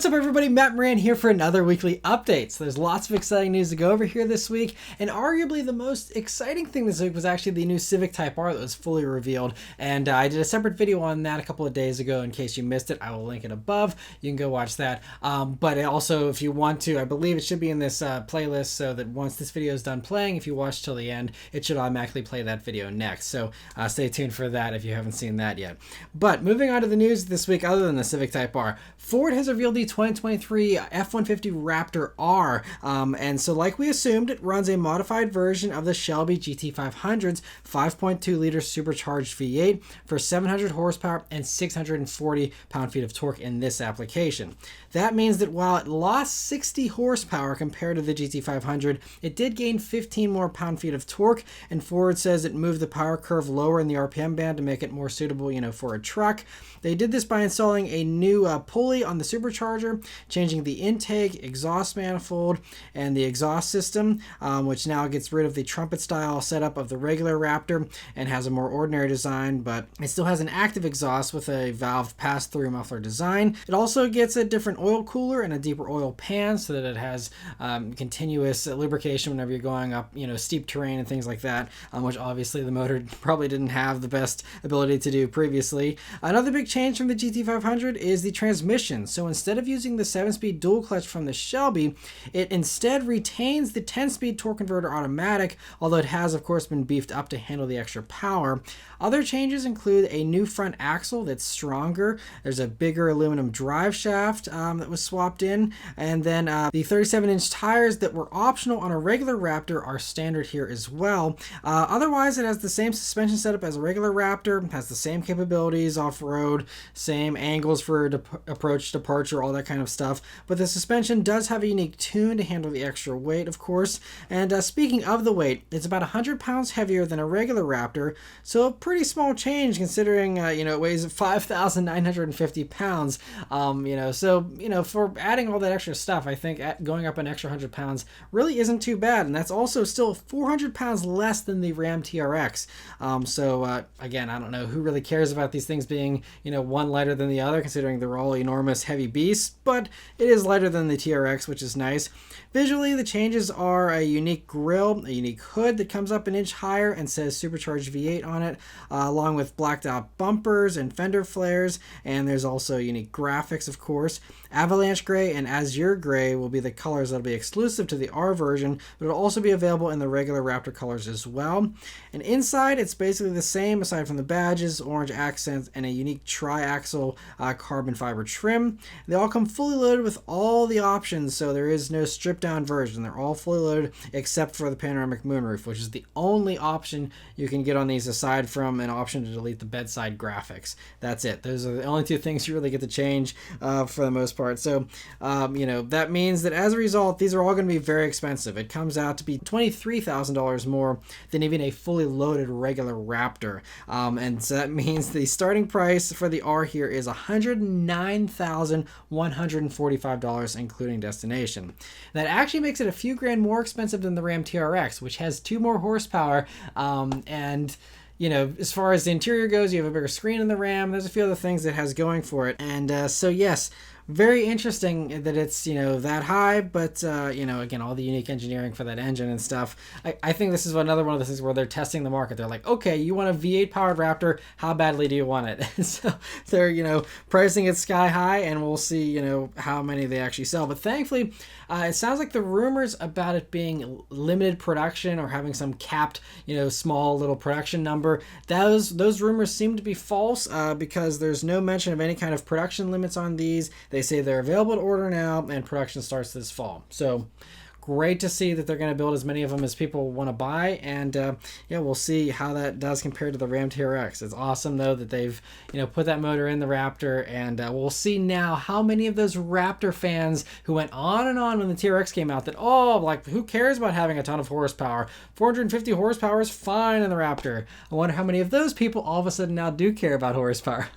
What's up everybody, Matt Maran here for another weekly update. So there's lots of exciting news to go over here this week, and arguably the most exciting thing this week was actually the new Civic Type R that was fully revealed, and I did a separate video on that a couple of days ago. In case you missed it, I will link it above. You can go watch that, but also if you want to, I believe it should be in this playlist, so that once this video is done playing, if you watch till the end, it should automatically play that video next. So stay tuned for that if you haven't seen that yet. But moving on to the news this week, other than the Civic Type R, Ford has revealed the 2023 F-150 Raptor R, and so like we assumed, it runs a modified version of the Shelby GT500's 5.2 liter supercharged V8 for 700 horsepower and 640 pound-feet of torque in this application. That means that while it lost 60 horsepower compared to the GT500, it did gain 15 more pound-feet of torque, and Ford says it moved the power curve lower in the RPM band to make it more suitable, for a truck. They did this by installing a new pulley on the supercharger, changing the intake, exhaust manifold, and the exhaust system, which now gets rid of the trumpet-style setup of the regular Raptor and has a more ordinary design, but it still has an active exhaust with a valve pass-through muffler design. It also gets a different oil cooler and a deeper oil pan so that it has continuous lubrication whenever you're going up, steep terrain and things like that, which obviously the motor probably didn't have the best ability to do previously. Another big change from the GT500 is the transmission. So instead of using the 7-speed dual clutch from the Shelby, it instead retains the 10-speed torque converter automatic, although it has of course been beefed up to handle the extra power. Other changes include a new front axle that's stronger. There's a bigger aluminum drive shaft that was swapped in, and then the 37-inch tires that were optional on a regular Raptor are standard here as well. Otherwise, it has the same suspension setup as a regular Raptor, has the same capabilities off-road, same angles for approach, departure, all that kind of stuff, but the suspension does have a unique tune to handle the extra weight, of course. And speaking of the weight, it's about 100 pounds heavier than a regular Raptor, so a pretty small change considering it weighs 5,950 pounds. So for adding all that extra stuff, I think going up an extra 100 pounds really isn't too bad, and that's also still 400 pounds less than the Ram TRX. Again, I don't know who really cares about these things being one lighter than the other, considering they're all enormous heavy beasts, but it is lighter than the TRX, which is nice. Visually, the changes are a unique grille, a unique hood that comes up an inch higher and says supercharged V8 on it, along with blacked out bumpers and fender flares, and there's also unique graphics, of course. Avalanche Gray and Azure Gray will be the colors that'll be exclusive to the R version, but it'll also be available in the regular Raptor colors as well. And inside, it's basically the same aside from the badges, orange accents, and a unique tri-axle carbon fiber trim. They all come fully loaded with all the options, so there is no stripped down version. They're all fully loaded except for the panoramic moonroof, which is the only option you can get on these aside from an option to delete the bedside graphics. That's it. Those are the only two things you really get to change for the most part. So, that means that as a result, these are all going to be very expensive. It comes out to be $23,000 more than even a fully loaded regular Raptor. And so that means the starting price for the R here is $109,145, including destination. That actually makes it a few grand more expensive than the Ram TRX, which has 2 more horsepower, and as far as the interior goes, you have a bigger screen in the Ram. There's a few other things it has going for it. And so yes, very interesting that it's, that high, but, again, all the unique engineering for that engine and stuff. I think this is another one of those things where they're testing the market. They're like, okay, you want a V8 powered Raptor, how badly do you want it? So they're, pricing it sky high, and we'll see, how many they actually sell. But thankfully, it sounds like the rumors about it being limited production or having some capped, small little production number, those rumors seem to be false, because there's no mention of any kind of production limits on these. They say they're available to order now, and production starts this fall. So great to see that they're going to build as many of them as people want to buy, and we'll see how that does compared to the Ram TRX. It's awesome though that they've put that motor in the Raptor, and we'll see now how many of those Raptor fans who went on and on when the TRX came out that who cares about having a ton of horsepower, 450 horsepower is fine in the Raptor. I wonder how many of those people all of a sudden now do care about horsepower.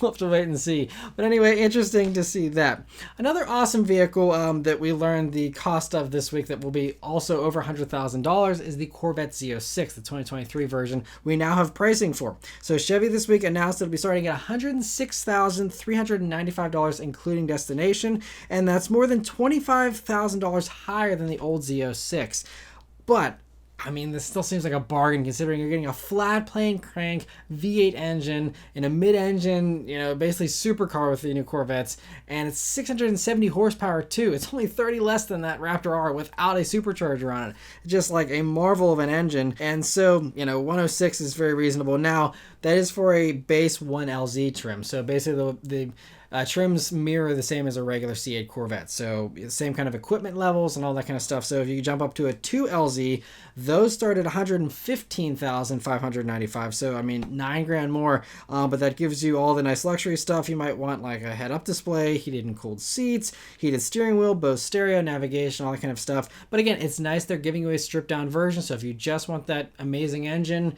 We'll have to wait and see. But anyway, interesting to see that. Another awesome vehicle that we learned the cost of this week that will be also over $100,000 is the Corvette Z06, the 2023 version we now have pricing for. So Chevy this week announced it'll be starting at $106,395, including destination, and that's more than $25,000 higher than the old Z06. But I mean, this still seems like a bargain considering you're getting a flat plane crank V8 engine in a mid-engine, you know, basically supercar with the new Corvettes, and it's 670 horsepower too. It's only 30 less than that Raptor R without a supercharger on it. Just like a marvel of an engine. And so, you know, 106 is very reasonable. Now, that is for a base 1LZ trim. So basically the trims mirror the same as a regular C8 Corvette. So the same kind of equipment levels and all that kind of stuff. So if you jump up to a 2LZ, those start at $115,595. So I mean, $9,000 more, but that gives you all the nice luxury stuff you might want, like a head-up display, heated and cooled seats, heated steering wheel, Bose stereo, navigation, all that kind of stuff. But again, it's nice they're giving you a stripped-down version. So if you just want that amazing engine,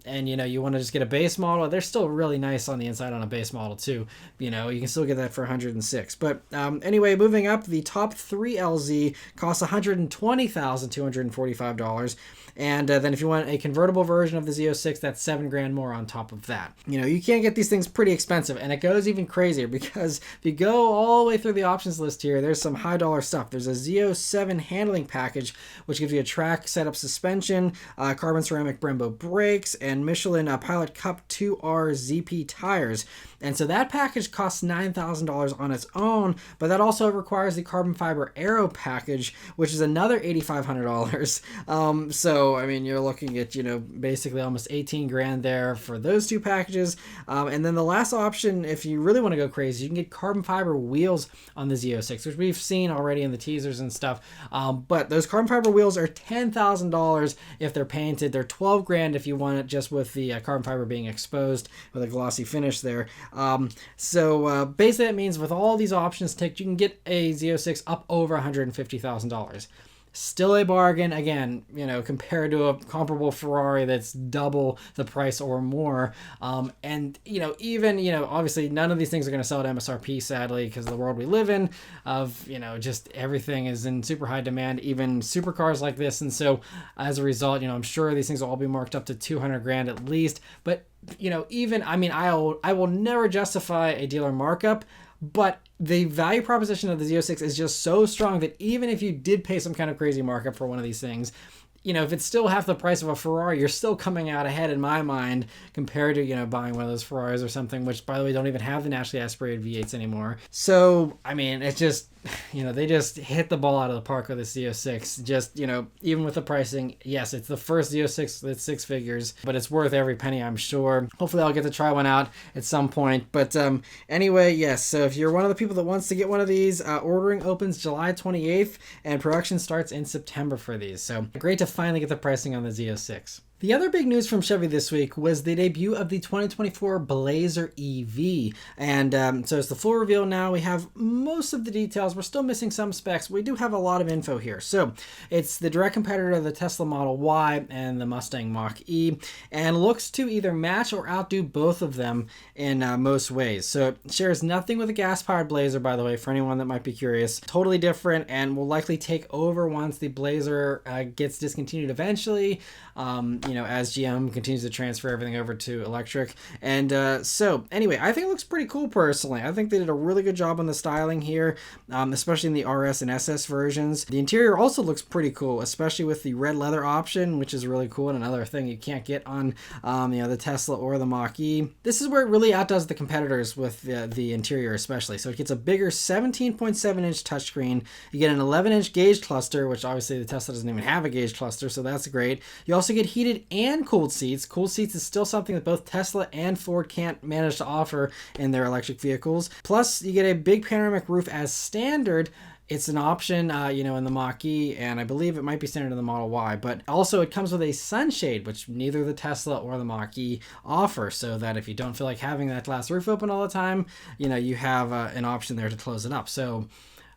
and you know you want to just get a base model, they're still really nice on the inside on a base model too. You know, you can still get that for 106. But anyway, moving up, the top 3LZ costs $120,245, and then if you want a convertible version of the Z06, that's $7,000 more on top of that. You know, you can get these things pretty expensive, and it goes even crazier because if you go all the way through the options list here, there's some high dollar stuff. There's a Z07 handling package, which gives you a track setup suspension, carbon ceramic Brembo brakes, and Michelin Pilot Cup 2R ZP tires. And so that package costs $9,000 on its own, but that also requires the carbon fiber aero package, which is another $8,500. So, I mean, you're looking at, you know, basically almost $18,000 there for those two packages. And then the last option, if you really want to go crazy, you can get carbon fiber wheels on the Z06, which we've seen already in the teasers and stuff. But those carbon fiber wheels are $10,000 if they're painted. They're $12,000 if you want it just with the carbon fiber being exposed with a glossy finish there. So basically that means with all these options ticked, you can get a Z06 up over $150,000. Still a bargain, again, you know, compared to a comparable Ferrari that's double the price or more. And, you know, even, you know, obviously none of these things are going to sell at MSRP, sadly, because of the world we live in of, you know, just everything is in super high demand, even supercars like this. And so as a result, you know, I'm sure these things will all be marked up to $200,000 at least. But, you know, even, I mean, I will never justify a dealer markup, but the value proposition of the Z06 is just so strong that even if you did pay some kind of crazy markup for one of these things, you know, if it's still half the price of a Ferrari, you're still coming out ahead in my mind compared to, you know, buying one of those Ferraris or something, which, by the way, don't even have the naturally aspirated V8s anymore. So, I mean, it's just, you know, they just hit the ball out of the park with this Z06. Just, you know, even with the pricing, yes, it's the first Z06 that's six figures, but it's worth every penny, I'm sure. Hopefully I'll get to try one out at some point. But anyway, yes, so if you're one of the people that wants to get one of these, ordering opens July 28th, and production starts in September for these. So great to finally get the pricing on the Z06. The other big news from Chevy this week was the debut of the 2024 Blazer EV. And so it's the full reveal now. We have most of the details. We're still missing some specs. We do have a lot of info here. So it's the direct competitor to the Tesla Model Y and the Mustang Mach-E, and looks to either match or outdo both of them in most ways. So it shares nothing with a gas-powered Blazer, by the way, for anyone that might be curious. Totally different, and will likely take over once the Blazer gets discontinued eventually. You know, as GM continues to transfer everything over to electric. And so anyway, I think it looks pretty cool personally. I think they did a really good job on the styling here, especially in the RS and SS versions. The interior also looks pretty cool, especially with the red leather option, which is really cool and another thing you can't get on you know, the Tesla or the Mach-E. This is where it really outdoes the competitors with the interior especially. So it gets a bigger 17.7-inch touchscreen. You get an 11-inch gauge cluster, which obviously the Tesla doesn't even have a gauge cluster, so that's great. You also get heated and cooled seats. Cooled seats is still something that both Tesla and Ford can't manage to offer in their electric vehicles. Plus, you get a big panoramic roof as standard. It's an option, you know, in the Mach-E, and I believe it might be standard in the Model Y, but also it comes with a sunshade, which neither the Tesla or the Mach-E offer, so that if you don't feel like having that glass roof open all the time, you know, you have an option there to close it up. So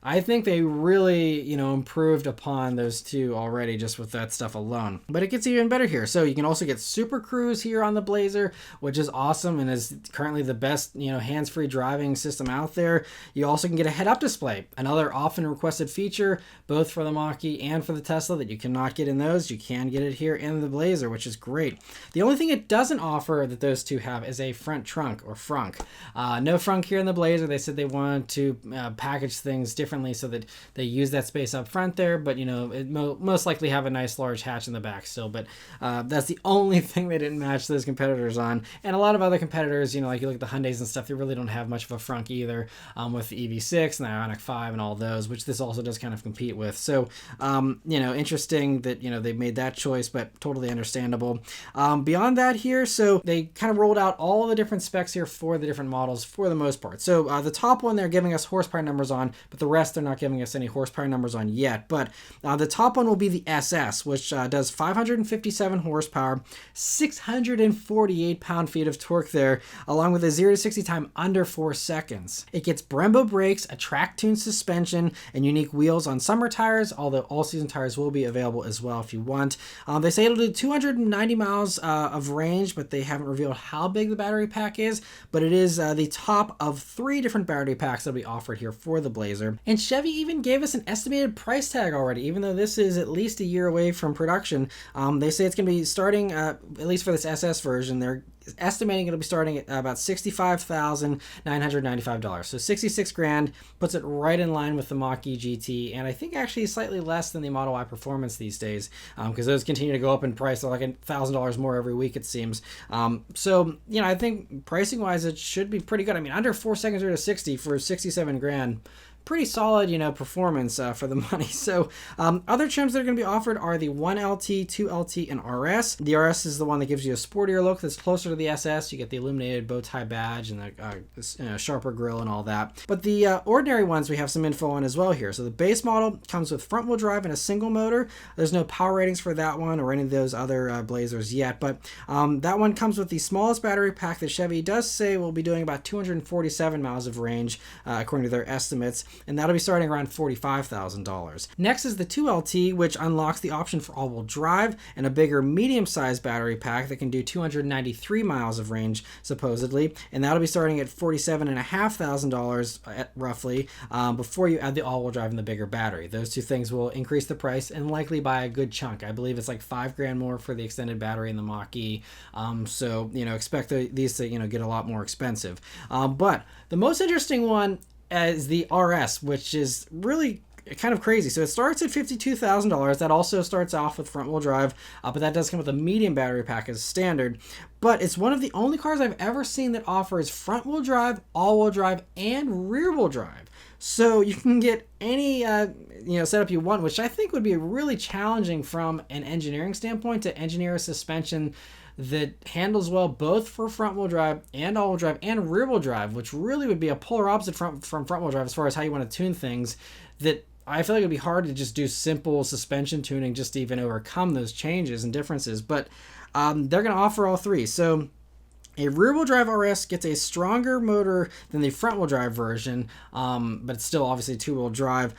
I think they really, improved upon those two already just with that stuff alone. But it gets even better here. So you can also get Super Cruise here on the Blazer, which is awesome and is currently the best, hands-free driving system out there. You also can get a head-up display, another often requested feature, both for the Mach-E and for the Tesla that you cannot get in those. You can get it here in the Blazer, which is great. The only thing it doesn't offer that those two have is a front trunk or frunk. No frunk here in the Blazer. They said they wanted to package things differently so that they use that space up front there, but it most likely have a nice large hatch in the back still. But that's the only thing they didn't match those competitors on. And a lot of other competitors, like you look at the Hyundais and stuff, they really don't have much of a frunk either, with the EV6 and the Ioniq 5 and all those, which this also does kind of compete with. So interesting that they made that choice, but totally understandable. Beyond that here, so they kind of rolled out all the different specs here for the different models for the most part. So the top one they're giving us horsepower numbers on, but the rest they're not giving us any horsepower numbers on yet. But the top one will be the SS, which does 557 horsepower, 648 pound-feet of torque there, along with a 0 to 60 time under 4 seconds. It gets Brembo brakes, a track-tuned suspension, and unique wheels on summer tires, although all-season tires will be available as well if you want. They say it'll do 290 miles of range, but they haven't revealed how big the battery pack is, but it is the top of 3 different battery packs that will be offered here for the Blazer. And Chevy even gave us an estimated price tag already, even though this is at least a year away from production. They say it's going to be starting, at least for this SS version, they're estimating it'll be starting at about $65,995. So 66 grand puts it right in line with the Mach-E GT, and I think actually slightly less than the Model Y Performance these days, because those continue to go up in price. They're like $1,000 more every week, it seems. So I think pricing wise it should be pretty good. I mean, under 4 seconds or to 60 for 67 grand. Pretty solid, performance for the money. So other trims that are going to be offered are the 1LT, 2LT, and RS. The RS is the one that gives you a sportier look that's closer to the SS. You get the illuminated bow tie badge and the sharper grille and all that. But the ordinary ones we have some info on as well here. So the base model comes with front-wheel drive and a single motor. There's no power ratings for that one or any of those other Blazers yet, but that one comes with the smallest battery pack that Chevy does say will be doing about 247 miles of range, according to their estimates. And that'll be starting around $45,000. Next is the 2LT, which unlocks the option for all-wheel drive and a bigger medium-sized battery pack that can do 293 miles of range, supposedly, and that'll be starting at $47,500 roughly, before you add the all-wheel drive and the bigger battery. Those two things will increase the price and likely by a good chunk. I believe it's like $5 grand more for the extended battery in the Mach-E, so expect these to get a lot more expensive. But the most interesting one is the RS, which is really kind of crazy. So it starts at $52,000. That also starts off with front-wheel drive, but that does come with a medium battery pack as standard. But it's one of the only cars I've ever seen that offers front-wheel drive, all-wheel drive, and rear-wheel drive. So you can get any setup you want, which I think would be really challenging from an engineering standpoint to engineer a suspension that handles well both for front-wheel drive and all-wheel drive and rear-wheel drive, which really would be a polar opposite from front-wheel drive as far as how you want to tune things. That I feel like it'd be hard to just do simple suspension tuning just to even overcome those changes and differences. But they're going to offer all three. So a rear-wheel drive RS gets a stronger motor than the front-wheel drive version, but it's still obviously two-wheel drive.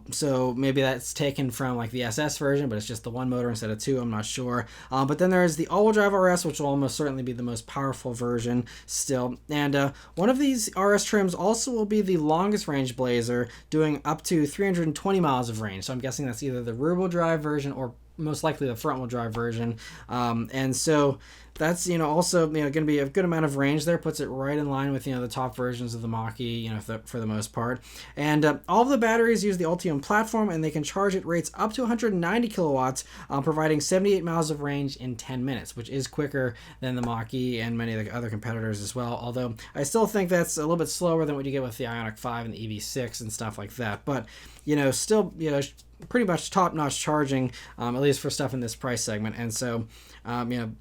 So maybe that's taken from like the SS version, but it's just the one motor instead of two. I'm not sure. But then there's the all-wheel drive RS, which will almost certainly be the most powerful version still. And one of these RS trims also will be the longest range Blazer, doing up to 320 miles of range. So I'm guessing that's either the rear-wheel drive version or most likely the front-wheel drive version. And so that's also going to be a good amount of range there. Puts it right in line with the top versions of the Mach-E, for the most part. And all of the batteries use the Ultium platform, and they can charge at rates up to 190 kilowatts, providing 78 miles of range in 10 minutes, which is quicker than the Mach-E and many of the other competitors as well. Although I still think that's a little bit slower than what you get with the Ioniq 5 and the EV6 and stuff like that. But still pretty much top-notch charging, at least for stuff in this price segment. And so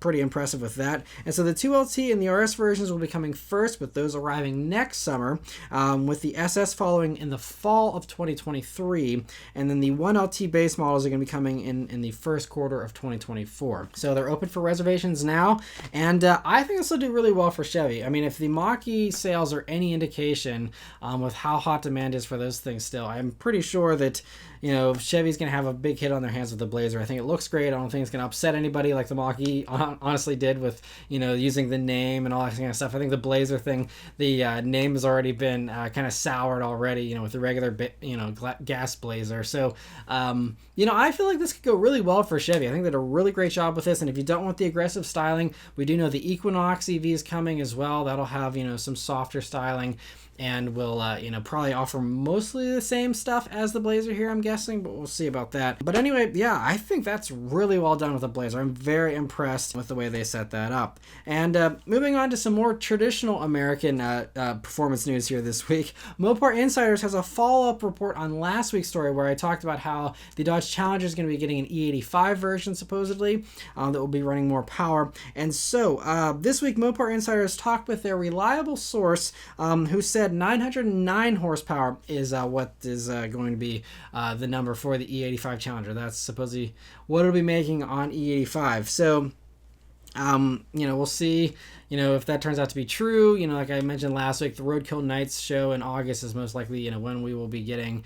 Pretty impressive with that. And so the 2LT and the RS versions will be coming first, with those arriving next summer, with the SS following in the fall of 2023, and then the 1LT base models are going to be coming in the first quarter of 2024. So they're open for reservations now, and I think this will do really well for Chevy. I mean, if the Mach-E sales are any indication with how hot demand is for those things still, I'm pretty sure that Chevy's going to have a big hit on their hands with the Blazer. I think it looks great. I don't think it's going to upset anybody like the Mach-E honestly did with, using the name and all that kind of stuff. I think the Blazer thing, the name has already been kind of soured already, with the regular, gas Blazer. So, I feel like this could go really well for Chevy. I think they did a really great job with this. And if you don't want the aggressive styling, we do know the Equinox EV is coming as well. That'll have, some softer styling, and will probably offer mostly the same stuff as the Blazer here, I'm guessing, but we'll see about that. But anyway, yeah, I think that's really well done with the Blazer. I'm very impressed with the way they set that up. And moving on to some more traditional American performance news here this week, Mopar Insiders has a follow-up report on last week's story where I talked about how the Dodge Challenger is going to be getting an E85 version, supposedly, that will be running more power. And so this week, Mopar Insiders talked with their reliable source, who said 909 horsepower is what is going to be the number for the E85 Challenger. That's supposedly what it'll be making on E85. So, we'll see, if that turns out to be true. Like I mentioned last week, the Roadkill Nights show in August is most likely, when we will be getting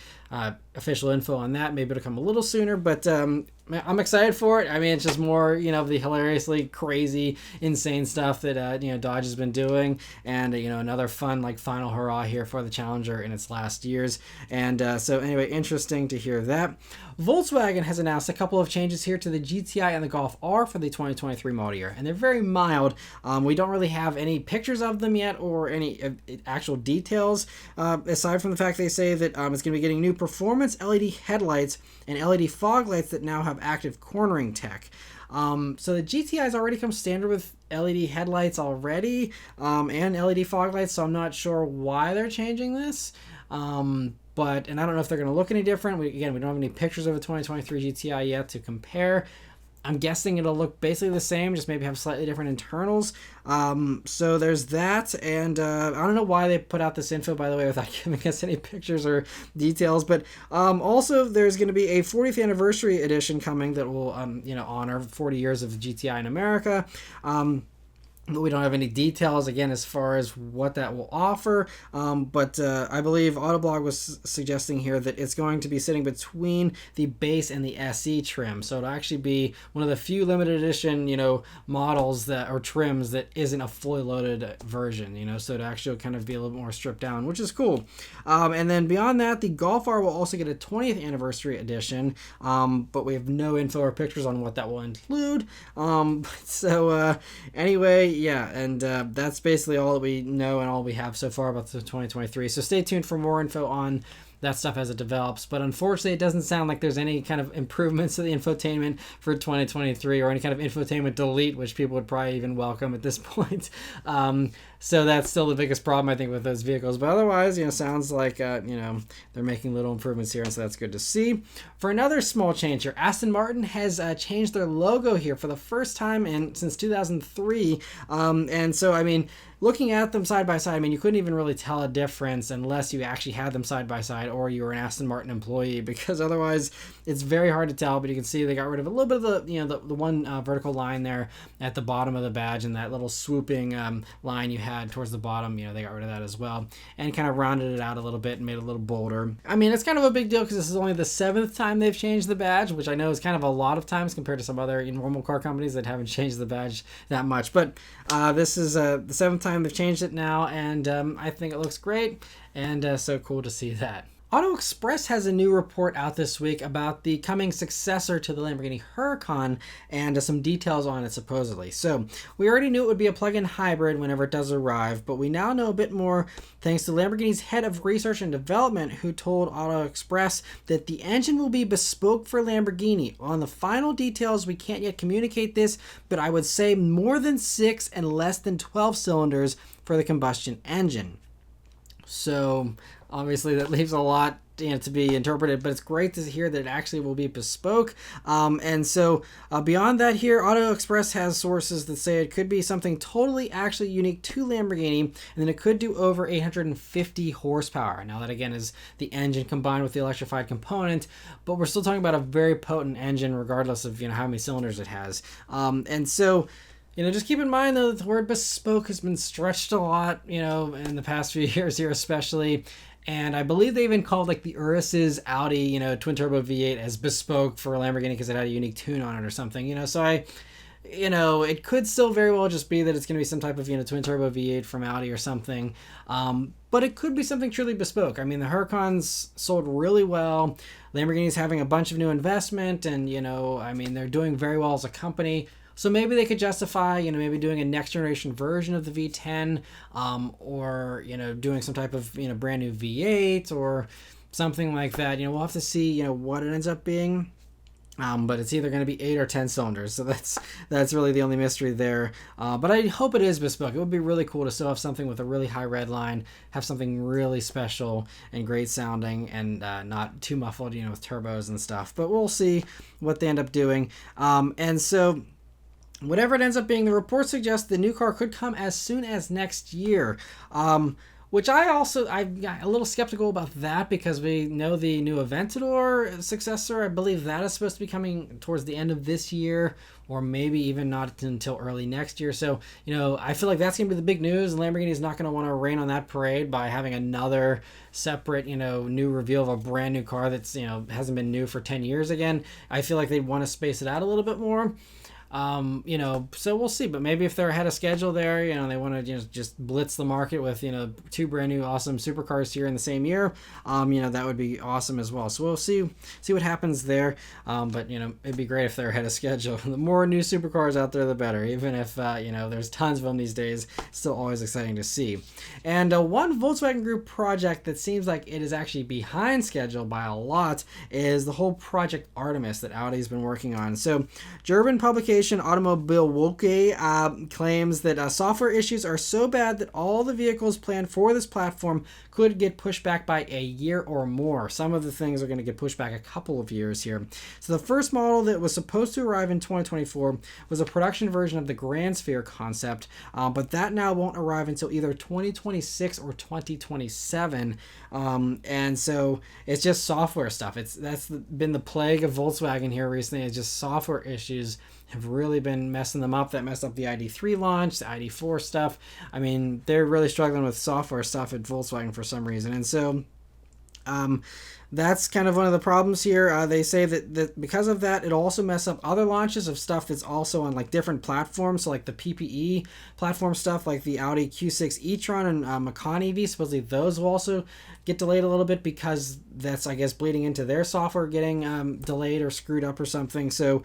official info on that. Maybe it'll come a little sooner, but I'm excited for it. I mean, it's just more, of the hilariously crazy, insane stuff that, Dodge has been doing. And, another fun, final hurrah here for the Challenger in its last years. And so anyway, interesting to hear that. Volkswagen has announced a couple of changes here to the GTI and the Golf R for the 2023 model year. And they're very mild. We don't really have any pictures of them yet or any actual details, aside from the fact they say that it's going to be getting new performance LED headlights and LED fog lights that now have active cornering tech. So the GTI's already come standard with LED headlights already, and LED fog lights, so I'm not sure why they're changing this. And I don't know if they're going to look any different. We don't have any pictures of a 2023 GTI yet to compare. I'm guessing it'll look basically the same, just maybe have slightly different internals. So there's that, and I don't know why they put out this info, by the way, without giving us any pictures or details. But also, there's going to be a 40th anniversary edition coming that will, honor 40 years of GTI in America. But we don't have any details, again, as far as what that will offer. But I believe Autoblog was suggesting here that it's going to be sitting between the base and the SE trim. So it'll actually be one of the few limited edition, models or trims that isn't a fully loaded version, so it actually will kind of be a little bit more stripped down, which is cool. And then beyond that, the Golf R will also get a 20th anniversary edition, but we have no info or pictures on what that will include. Anyway, yeah, and that's basically all that we know and all we have so far about the 2023. So stay tuned for more info on that stuff as it develops. But unfortunately, it doesn't sound like there's any kind of improvements to the infotainment for 2023 or any kind of infotainment delete, which people would probably even welcome at this point. So that's still the biggest problem, I think, with those vehicles. But otherwise, sounds like, they're making little improvements here, and so that's good to see. For another small change here, Aston Martin has changed their logo here for the first time since 2003. And so, I mean, looking at them side by side, you couldn't even really tell a difference unless you actually had them side by side or you were an Aston Martin employee, because otherwise it's very hard to tell. But you can see they got rid of a little bit of the one vertical line there at the bottom of the badge, and that little swooping line you had towards the bottom, they got rid of that as well, and kind of rounded it out a little bit and made it a little bolder. I mean, it's kind of a big deal because this is only the 7th time they've changed the badge, which I know is kind of a lot of times compared to some other normal car companies that haven't changed the badge that much. But this is the 7th time they've changed it now, and I think it looks great, and so cool to see that. Auto Express has a new report out this week about the coming successor to the Lamborghini Huracan and some details on it, supposedly. So we already knew it would be a plug-in hybrid whenever it does arrive, but we now know a bit more thanks to Lamborghini's head of research and development, who told Auto Express that the engine will be bespoke for Lamborghini. On the final details, we can't yet communicate this, but I would say more than 6 and less than 12 cylinders for the combustion engine. So obviously that leaves a lot to be interpreted, but it's great to hear that it actually will be bespoke. And so beyond that here, Auto Express has sources that say it could be something totally actually unique to Lamborghini, and then it could do over 850 horsepower. Now that again is the engine combined with the electrified component, but we're still talking about a very potent engine regardless of how many cylinders it has. And so just keep in mind, though, that the word bespoke has been stretched a lot, in the past few years here especially. And I believe they even called like the Urus's Audi, twin turbo V8 as bespoke for Lamborghini because it had a unique tune on it or something, so it could still very well just be that it's going to be some type of, twin turbo V8 from Audi or something. But it could be something truly bespoke. I mean, the Huracans sold really well. Lamborghini's having a bunch of new investment and, they're doing very well as a company. So maybe they could justify, maybe doing a next generation version of the V10, or, doing some type of, brand new V8 or something like that. We'll have to see, what it ends up being. But it's either going to be 8 or 10 cylinders. So that's really the only mystery there. But I hope it is bespoke. It would be really cool to still have something with a really high red line, have something really special and great sounding and not too muffled, with turbos and stuff. But we'll see what they end up doing. And so whatever it ends up being, the report suggests the new car could come as soon as next year, which I'm a little skeptical about that because we know the new Aventador successor, I believe that is supposed to be coming towards the end of this year or maybe even not until early next year. So, I feel like that's going to be the big news. Lamborghini is not going to want to rain on that parade by having another separate, new reveal of a brand new car that's, hasn't been new for 10 years again. I feel like they'd want to space it out a little bit more. So we'll see, but maybe if they're ahead of schedule there, they want to just blitz the market with, 2 brand new awesome supercars here in the same year, that would be awesome as well. So we'll see what happens there. But it'd be great if they're ahead of schedule. The more new supercars out there, the better, even if, there's tons of them these days. Still always exciting to see. And one Volkswagen Group project that seems like it is actually behind schedule by a lot is the whole Project Artemis that Audi's been working on. So German publication Automobile Woche claims that software issues are so bad that all the vehicles planned for this platform could get pushed back by a year or more. Some of the things are going to get pushed back a couple of years here. So the first model that was supposed to arrive in 2024 was a production version of the Grand Sphere concept, but that now won't arrive until either 2026 or 2027. And so it's just software stuff. That's been the plague of Volkswagen here recently. It's just software issues have really been messing them up. That messed up the ID3 launch, the ID4 stuff. I mean, they're really struggling with software stuff at Volkswagen for some reason. And so that's kind of one of the problems here. They say that because of that, it'll also mess up other launches of stuff that's also on like different platforms. So like the PPE platform stuff, like the Audi Q6 e-tron and Macan EV, supposedly those will also get delayed a little bit because that's, I guess, bleeding into their software getting delayed or screwed up or something. So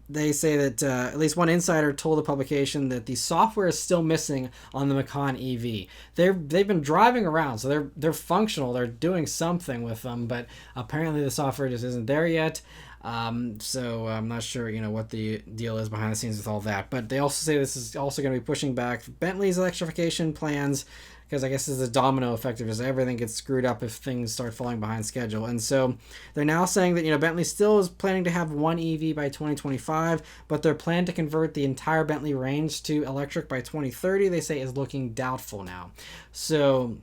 they say that at least one insider told the publication that the software is still missing on the Macan EV. They've been driving around, so they're functional. They're doing something with them, but apparently the software just isn't there yet. So I'm not sure, what the deal is behind the scenes with all that. But they also say this is also going to be pushing back Bentley's electrification plans, because I guess this is a domino effect of everything gets screwed up if things start falling behind schedule. And so they're now saying that, Bentley still is planning to have one EV by 2025, but their plan to convert the entire Bentley range to electric by 2030, they say, is looking doubtful now. So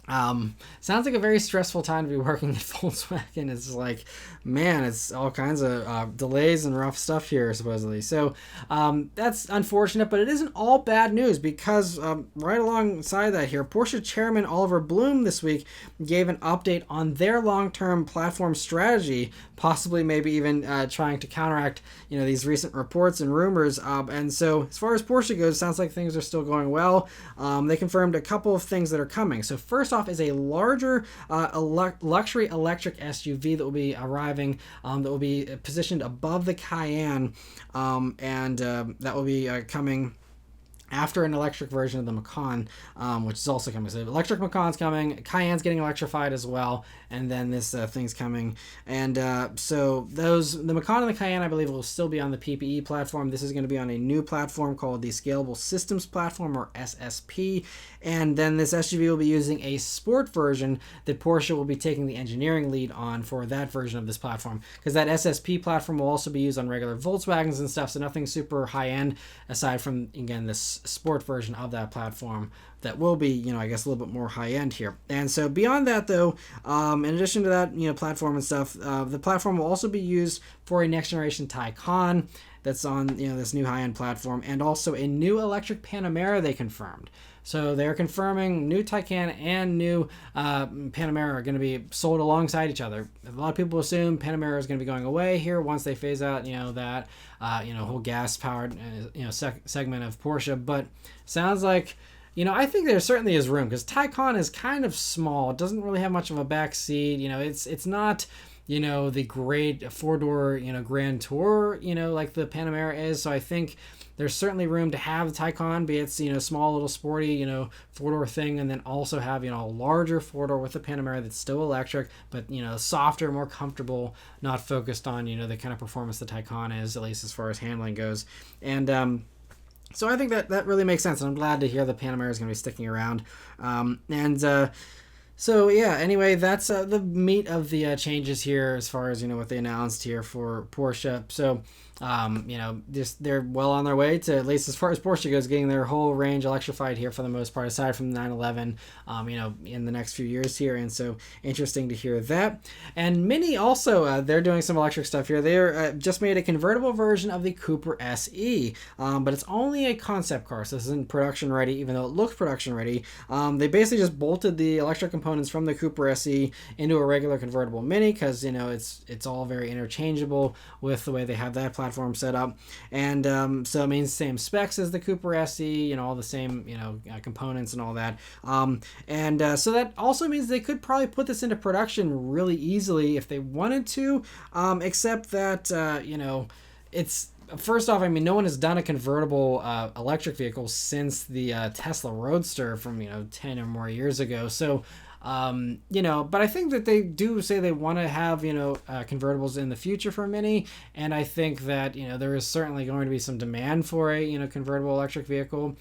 sounds like a very stressful time to be working at Volkswagen. It's like, man, it's all kinds of delays and rough stuff here, supposedly. So that's unfortunate, but it isn't all bad news because right alongside that here, Porsche chairman Oliver Blume this week gave an update on their long-term platform strategy, possibly maybe even trying to counteract, these recent reports and rumors. And so as far as Porsche goes, it sounds like things are still going well. They confirmed a couple of things that are coming. So first off is a larger luxury electric SUV that will be arriving, that will be positioned above the Cayenne, and that will be coming after an electric version of the Macan, which is also coming. So electric Macan's coming, Cayenne's getting electrified as well, and then this thing's coming. And so the Macan and the Cayenne, I believe, will still be on the PPE platform. This is going to be on a new platform called the Scalable Systems Platform, or SSP. And then this SUV will be using a sport version that Porsche will be taking the engineering lead on for that version of this platform. Because that SSP platform will also be used on regular Volkswagens and stuff, so nothing super high-end aside from, again, this sport version of that platform that will be, I guess a little bit more high-end here. And so beyond that, though, in addition to that, platform and stuff, the platform will also be used for a next-generation Taycan that's on, this new high-end platform, and also a new electric Panamera they confirmed. So they're confirming new Taycan and new Panamera are going to be sold alongside each other. A lot of people assume Panamera is going to be going away here once they phase out, that, whole gas-powered, segment of Porsche. But sounds like, I think there certainly is room, because Taycan is kind of small. It doesn't really have much of a back seat. It's not, the great four-door, Grand Tour, like the Panamera is. So I think there's certainly room to have the Taycan be its, small little sporty, four-door thing, and then also have, a larger four-door with the Panamera that's still electric, but, softer, more comfortable, not focused on, the kind of performance the Taycan is, at least as far as handling goes. And, so I think that really makes sense, and I'm glad to hear the Panamera is going to be sticking around. So yeah, anyway, that's the meat of the changes here as far as, what they announced here for Porsche. So, they're well on their way to, at least as far as Porsche goes, getting their whole range electrified here for the most part, aside from the 911, in the next few years here. And so interesting to hear that. And Mini also, they're doing some electric stuff here. They're just made a convertible version of the Cooper SE, but it's only a concept car, so this isn't production ready, even though it looks production ready. They basically just bolted the electric components from the Cooper SE into a regular convertible Mini, because, it's all very interchangeable with the way they have that platform set up. And so it means same specs as the Cooper SE, all the same, components and all that. So that also means they could probably put this into production really easily if they wanted to, except that, it's, first off, no one has done a convertible electric vehicle since the Tesla Roadster from, 10 or more years ago. So, but I think that they do say they want to have, convertibles in the future for Mini. And I think that, there is certainly going to be some demand for a, convertible electric vehicle.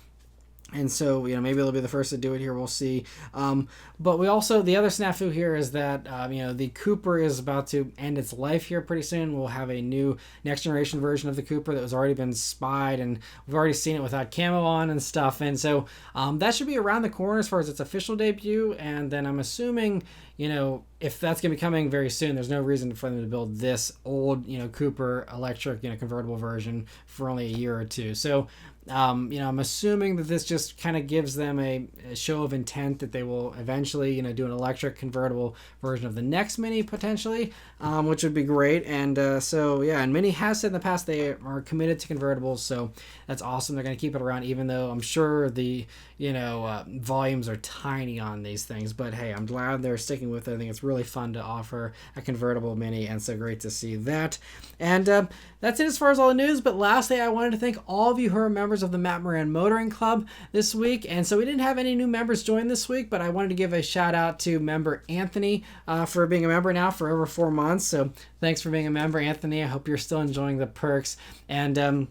And so, maybe they'll be the first to do it here. We'll see. But we also, the other snafu here is that, the Cooper is about to end its life here pretty soon. We'll have a new next generation version of the Cooper that has already been spied, and we've already seen it without camo on and stuff. And so that should be around the corner as far as its official debut. And then I'm assuming, if that's going to be coming very soon, there's no reason for them to build this old, Cooper electric, convertible version for only a year or two. So, I'm assuming that this just kind of gives them a show of intent that they will eventually, do an electric convertible version of the next Mini potentially, which would be great. And so, yeah, and Mini has said in the past they are committed to convertibles, so that's awesome. They're going to keep it around, even though I'm sure the, volumes are tiny on these things. But hey, I'm glad they're sticking with it. I think it's really fun to offer a convertible Mini, and so great to see that. And that's it as far as all the news. But lastly, I wanted to thank all of you who are members of the Matt Maran Motoring Club this week. And so we didn't have any new members join this week, but I wanted to give a shout out to member Anthony for being a member now for over 4 months. So thanks for being a member, Anthony. I hope you're still enjoying the perks. And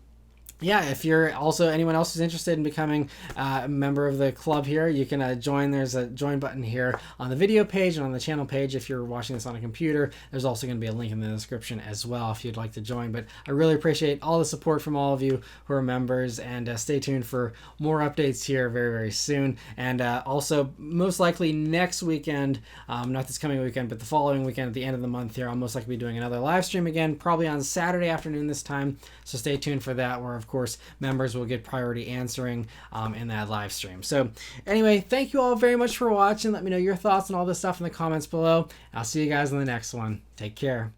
yeah, if you're also anyone else who's interested in becoming a member of the club here, you can join. There's a join button here on the video page and on the channel page. If you're watching this on a computer, there's also going to be a link in the description as well if you'd like to join. But I really appreciate all the support from all of you who are members, and stay tuned for more updates here very, very soon. And also, most likely next weekend, not this coming weekend, but the following weekend at the end of the month here, I'll most likely be doing another live stream again, probably on Saturday afternoon this time. So stay tuned for that, where of course members will get priority answering in that live stream. So anyway, thank you all very much for watching. Let me know your thoughts on all this stuff in the comments below. I'll see you guys in the next one. Take care.